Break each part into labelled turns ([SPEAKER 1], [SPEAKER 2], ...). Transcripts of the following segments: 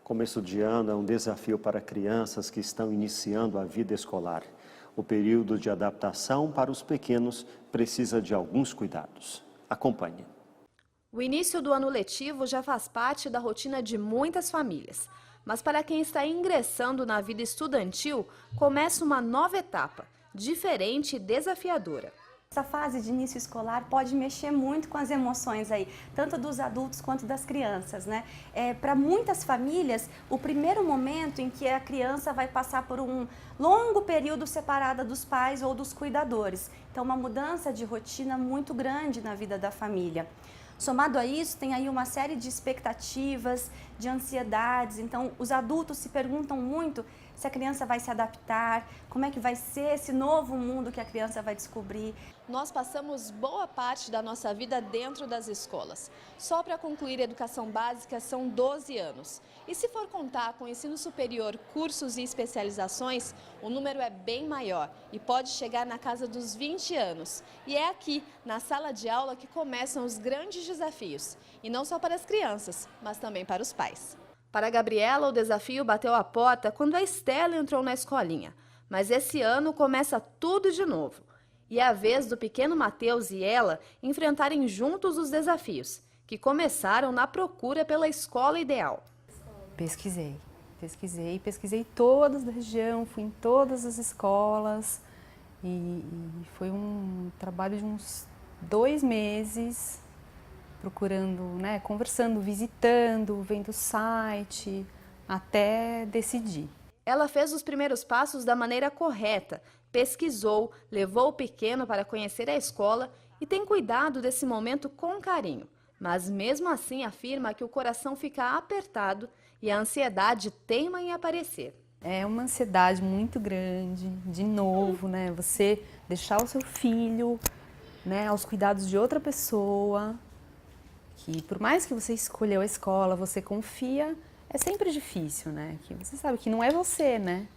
[SPEAKER 1] Começo de ano é um desafio para crianças que estão iniciando a vida escolar. O período de adaptação para os pequenos precisa de alguns cuidados. Acompanhe.
[SPEAKER 2] O início do ano letivo já faz parte da rotina de muitas famílias. Mas para quem está ingressando na vida estudantil, começa uma nova etapa, diferente e desafiadora.
[SPEAKER 3] Essa fase de início escolar pode mexer muito com as emoções aí, tanto dos adultos quanto das crianças, né? Para muitas famílias, o primeiro momento em que a criança vai passar por um longo período separada dos pais ou dos cuidadores. Então, uma mudança de rotina muito grande na vida da família. Somado a isso, tem aí uma série de expectativas, de ansiedades. Então, os adultos se perguntam muito se a criança vai se adaptar, como é que vai ser esse novo mundo que a criança vai descobrir.
[SPEAKER 2] Nós passamos boa parte da nossa vida dentro das escolas. Só para concluir a educação básica são 12 anos. E se for contar com o ensino superior, cursos e especializações, o número é bem maior e pode chegar na casa dos 20 anos. E é aqui, na sala de aula, que começam os grandes desafios. E não só para as crianças, mas também para os pais. Para a Gabriela, o desafio bateu a porta quando a Estela entrou na escolinha. Mas esse ano começa tudo de novo. E é a vez do pequeno Matheus e ela enfrentarem juntos os desafios, que começaram na procura pela escola ideal.
[SPEAKER 4] Pesquisei todas da região, fui em todas as escolas e foi um trabalho de uns 2 meses, procurando, né, conversando, visitando, vendo o site, até decidir.
[SPEAKER 2] Ela fez os primeiros passos da maneira correta, pesquisou, levou o pequeno para conhecer a escola e tem cuidado desse momento com carinho. Mas mesmo assim afirma que o coração fica apertado e a ansiedade teima em aparecer.
[SPEAKER 4] É uma ansiedade muito grande, de novo, né? Você deixar o seu filho, né, aos cuidados de outra pessoa, que por mais que você escolheu a escola, você confia, é sempre difícil, né? Que você sabe que não é você, né?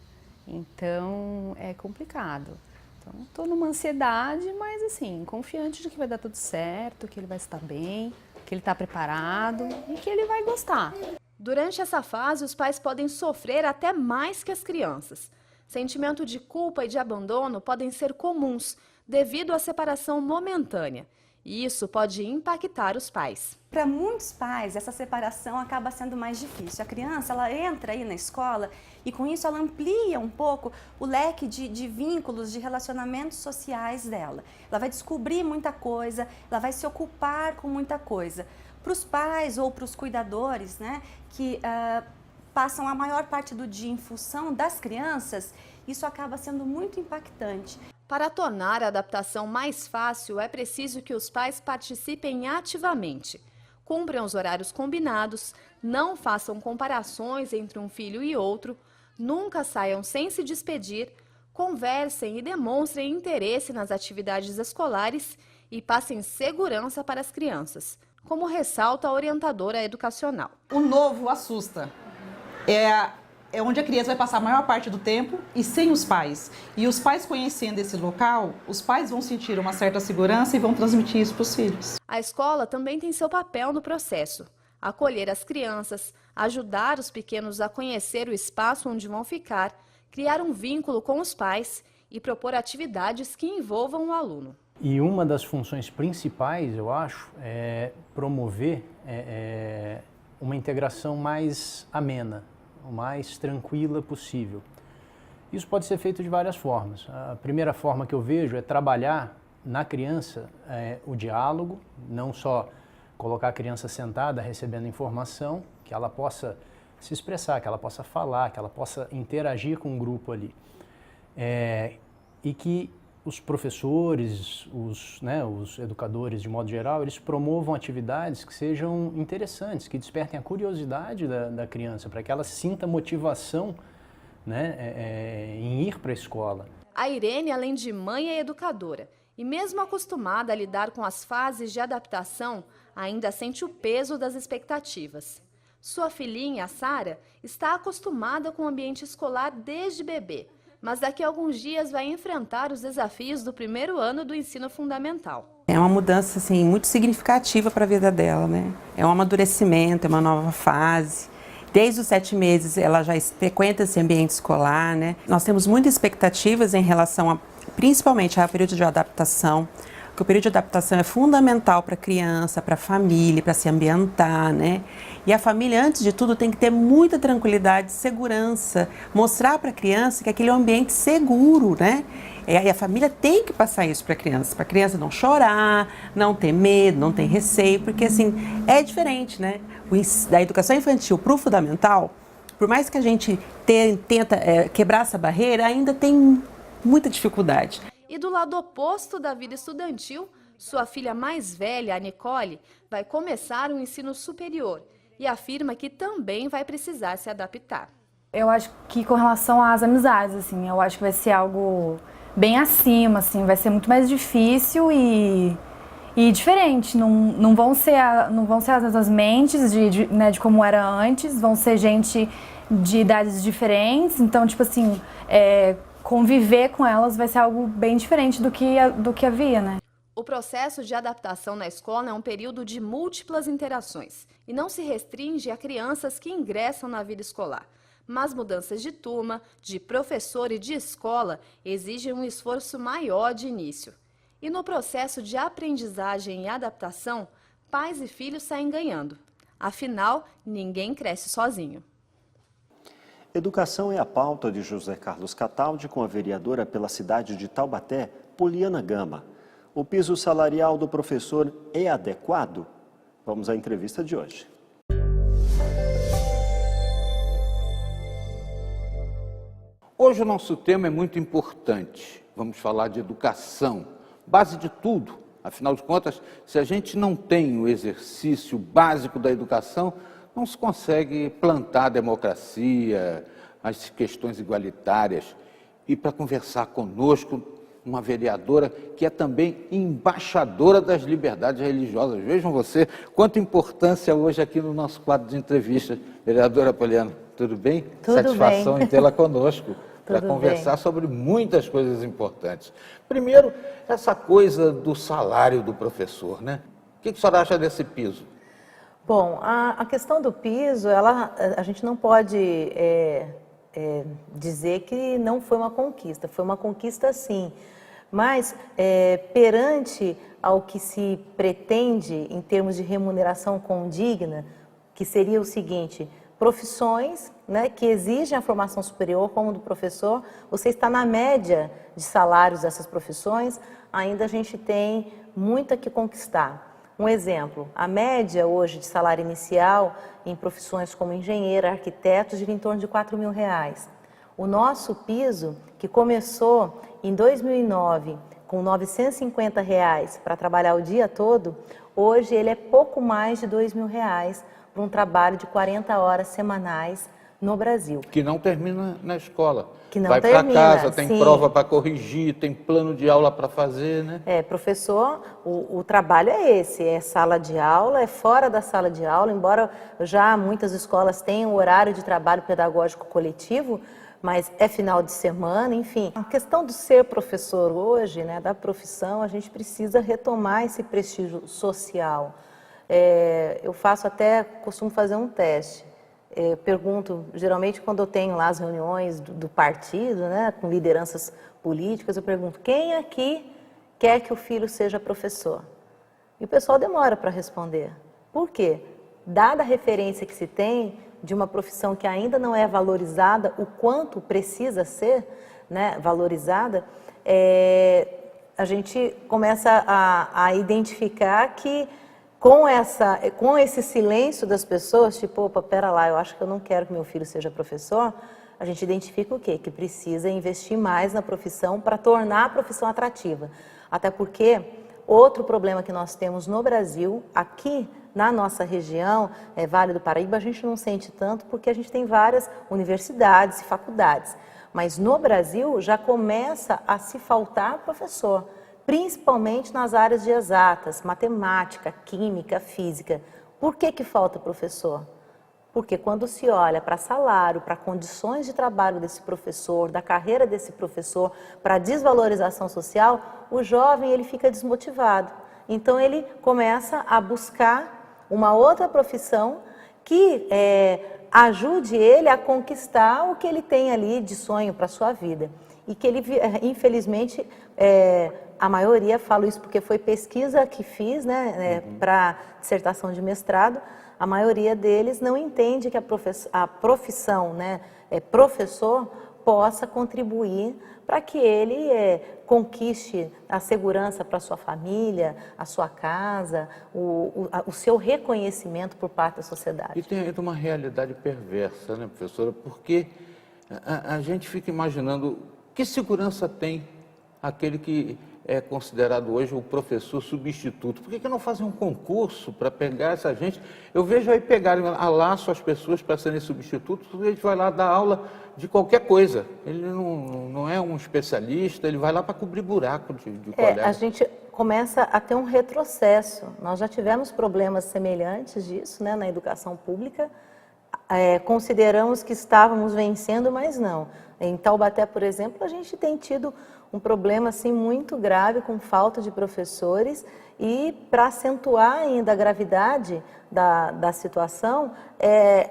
[SPEAKER 4] Então é complicado. Então estou numa ansiedade, mas assim, confiante de que vai dar tudo certo, que ele vai estar bem, que ele está preparado e que ele vai gostar.
[SPEAKER 2] Durante essa fase, os pais podem sofrer até mais que as crianças. Sentimento de culpa e de abandono podem ser comuns devido à separação momentânea. E isso pode impactar os pais.
[SPEAKER 3] Para muitos pais, essa separação acaba sendo mais difícil. A criança, ela entra aí na escola e com isso ela amplia um pouco o leque de vínculos, de relacionamentos sociais dela. Ela vai descobrir muita coisa, ela vai se ocupar com muita coisa. Para os pais ou para os cuidadores, né, que passam a maior parte do dia em função das crianças, isso acaba sendo muito impactante.
[SPEAKER 2] Para tornar a adaptação mais fácil, é preciso que os pais participem ativamente. Cumpram os horários combinados, não façam comparações entre um filho e outro, nunca saiam sem se despedir, conversem e demonstrem interesse nas atividades escolares e passem segurança para as crianças, como ressalta a orientadora educacional.
[SPEAKER 5] O novo assusta. É onde a criança vai passar a maior parte do tempo e sem os pais. E os pais conhecendo esse local, os pais vão sentir uma certa segurança e vão transmitir isso para os filhos.
[SPEAKER 2] A escola também tem seu papel no processo. Acolher as crianças, ajudar os pequenos a conhecer o espaço onde vão ficar, criar um vínculo com os pais e propor atividades que envolvam o aluno.
[SPEAKER 6] E uma das funções principais, eu acho, é promover uma integração mais amena, o mais tranquila possível. Isso pode ser feito de várias formas. A primeira forma que eu vejo é trabalhar na criança o diálogo, não só colocar a criança sentada recebendo informação, que ela possa se expressar, que ela possa falar, que ela possa interagir com o grupo ali. E que os professores, os educadores de modo geral, eles promovam atividades que sejam interessantes, que despertem a curiosidade da criança, para que ela sinta motivação, né, em ir para a escola.
[SPEAKER 2] A Irene, além de mãe, é educadora e mesmo acostumada a lidar com as fases de adaptação, ainda sente o peso das expectativas. Sua filhinha, a Sara, está acostumada com o ambiente escolar desde bebê, mas daqui a alguns dias vai enfrentar os desafios do primeiro ano do ensino fundamental.
[SPEAKER 7] É uma mudança assim, muito significativa para a vida dela, né? É um amadurecimento, é uma nova fase. Desde os 7 meses ela já frequenta esse ambiente escolar, né? Nós temos muitas expectativas em relação principalmente ao período de adaptação, porque o período de adaptação é fundamental para a criança, para a família, para se ambientar, né? E a família, antes de tudo, tem que ter muita tranquilidade, segurança, mostrar para a criança que aquele é um ambiente seguro, né? E a família tem que passar isso para a criança não chorar, não ter medo, não ter receio, porque assim, é diferente, né? Da educação infantil para o fundamental, por mais que a gente tenta quebrar essa barreira, ainda tem muita dificuldade.
[SPEAKER 2] E do lado oposto da vida estudantil, sua filha mais velha, a Nicole, vai começar o ensino superior e afirma que também vai precisar se adaptar.
[SPEAKER 8] Eu acho que com relação às amizades, assim, eu acho que vai ser algo bem acima, assim, vai ser muito mais difícil e diferente. Não vão ser as mesmas mentes de como era antes, vão ser gente de idades diferentes, então, tipo assim, conviver com elas vai ser algo bem diferente do que havia, né?
[SPEAKER 2] O processo de adaptação na escola é um período de múltiplas interações e não se restringe a crianças que ingressam na vida escolar. Mas mudanças de turma, de professor e de escola exigem um esforço maior de início. E no processo de aprendizagem e adaptação, pais e filhos saem ganhando. Afinal, ninguém cresce sozinho.
[SPEAKER 1] Educação é a pauta de José Carlos Cataldi com a vereadora pela cidade de Taubaté, Poliana Gama. O piso salarial do professor é adequado? Vamos à entrevista de hoje.
[SPEAKER 9] Hoje o nosso tema é muito importante. Vamos falar de educação, base de tudo. Afinal de contas, se a gente não tem o exercício básico da educação, não se consegue plantar a democracia, as questões igualitárias. E para conversar conosco, uma vereadora que é também embaixadora das liberdades religiosas. Vejam você, quanta importância hoje aqui no nosso quadro de entrevistas. Vereadora Poliana, tudo bem?
[SPEAKER 10] Tudo
[SPEAKER 9] Satisfação
[SPEAKER 10] bem.
[SPEAKER 9] em tê-la conosco para conversar sobre muitas coisas importantes. Primeiro, essa coisa do salário do professor, né? O que a senhora acha desse piso?
[SPEAKER 10] Bom, a questão do piso, a gente não pode dizer que não foi uma conquista sim, mas perante ao que se pretende em termos de remuneração condigna, que seria o seguinte: profissões, né, que exigem a formação superior, como do professor, você está na média de salários dessas profissões, ainda a gente tem muito a que conquistar. Um exemplo, a média hoje de salário inicial em profissões como engenheiro, arquiteto, gira em torno de R$4.000. O nosso piso, que começou em 2009 com R$950 para trabalhar o dia todo, hoje ele é pouco mais de R$2.000 para um trabalho de 40 horas semanais no Brasil.
[SPEAKER 9] Que não termina na escola.
[SPEAKER 10] Que não
[SPEAKER 9] vai para casa, tem
[SPEAKER 10] sim.
[SPEAKER 9] prova para corrigir, tem plano de aula para fazer, né?
[SPEAKER 10] Professor, o trabalho é esse, é sala de aula, é fora da sala de aula, embora já muitas escolas tenham horário de trabalho pedagógico coletivo, mas é final de semana, enfim. A questão do ser professor hoje, né, da profissão, a gente precisa retomar esse prestígio social. Eu costumo fazer um teste. Pergunto, geralmente quando eu tenho lá as reuniões do partido, né, com lideranças políticas, eu pergunto: quem aqui quer que o filho seja professor? E o pessoal demora para responder. Por quê? Dada a referência que se tem de uma profissão que ainda não é valorizada, o quanto precisa ser, né, valorizada, a gente começa a identificar que com esse silêncio das pessoas, tipo, opa, pera lá, eu acho que eu não quero que meu filho seja professor, a gente identifica o quê? Que precisa investir mais na profissão para tornar a profissão atrativa. Até porque outro problema que nós temos no Brasil, aqui na nossa região, Vale do Paraíba, a gente não sente tanto porque a gente tem várias universidades e faculdades. Mas no Brasil já começa a se faltar professor, principalmente nas áreas de exatas, matemática, química, física. Por que falta professor? Porque quando se olha para salário, para condições de trabalho desse professor, da carreira desse professor, para a desvalorização social, o jovem ele fica desmotivado. Então ele começa a buscar uma outra profissão que ajude ele a conquistar o que ele tem ali de sonho para a sua vida. E que ele, infelizmente, a maioria, falo isso porque foi pesquisa que fiz, né, para dissertação de mestrado, a maioria deles não entende que a profissão, né, professor, possa contribuir para que ele conquiste a segurança para a sua família, a sua casa, o seu reconhecimento por parte da sociedade.
[SPEAKER 9] E tem uma realidade perversa, né, professora? Porque a gente fica imaginando que segurança tem aquele que é considerado hoje o professor substituto. Por que não fazem um concurso para pegar essa gente? Eu vejo aí pegarem a laço as pessoas para serem substitutos, a gente vai lá dar aula de qualquer coisa. Ele não é um especialista, ele vai lá para cobrir buraco de colega.
[SPEAKER 10] A gente começa a ter um retrocesso. Nós já tivemos problemas semelhantes disso, né, na educação pública. Consideramos que estávamos vencendo, mas não. Em Taubaté, por exemplo, a gente tem tido um problema assim, muito grave com falta de professores e, para acentuar ainda a gravidade da situação,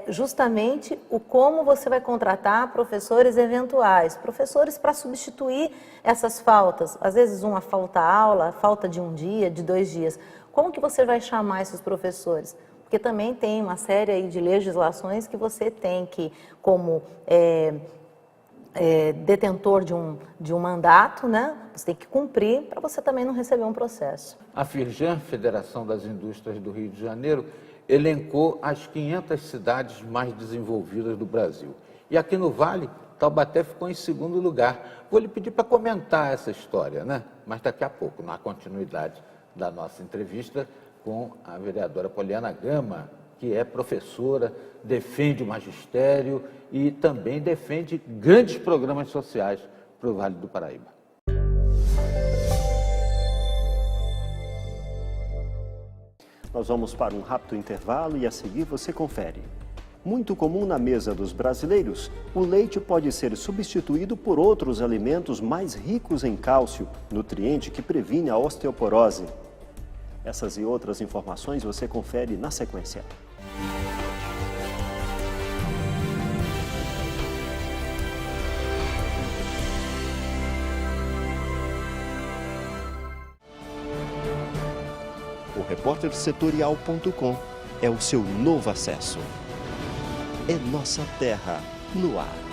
[SPEAKER 10] justamente o como você vai contratar professores eventuais, professores para substituir essas faltas. Às vezes uma falta-aula, falta de um dia, de 2 dias. Como que você vai chamar esses professores? Porque também tem uma série aí de legislações que você tem que, como detentor de um mandato, né? Você tem que cumprir para você também não receber um processo.
[SPEAKER 9] A Firjan, Federação das Indústrias do Rio de Janeiro, elencou as 500 cidades mais desenvolvidas do Brasil. E aqui no Vale, Taubaté ficou em 2º lugar. Vou lhe pedir para comentar essa história, né? Mas daqui a pouco, na continuidade da nossa entrevista com a vereadora Poliana Gama, que é professora, defende o magistério e também defende grandes programas sociais para o Vale do Paraíba.
[SPEAKER 1] Nós vamos para um rápido intervalo e a seguir você confere. Muito comum na mesa dos brasileiros, o leite pode ser substituído por outros alimentos mais ricos em cálcio, nutriente que previne a osteoporose. Essas e outras informações você confere na sequência.
[SPEAKER 11] O repórtersetorial.com é o seu novo acesso. É nossa terra no ar.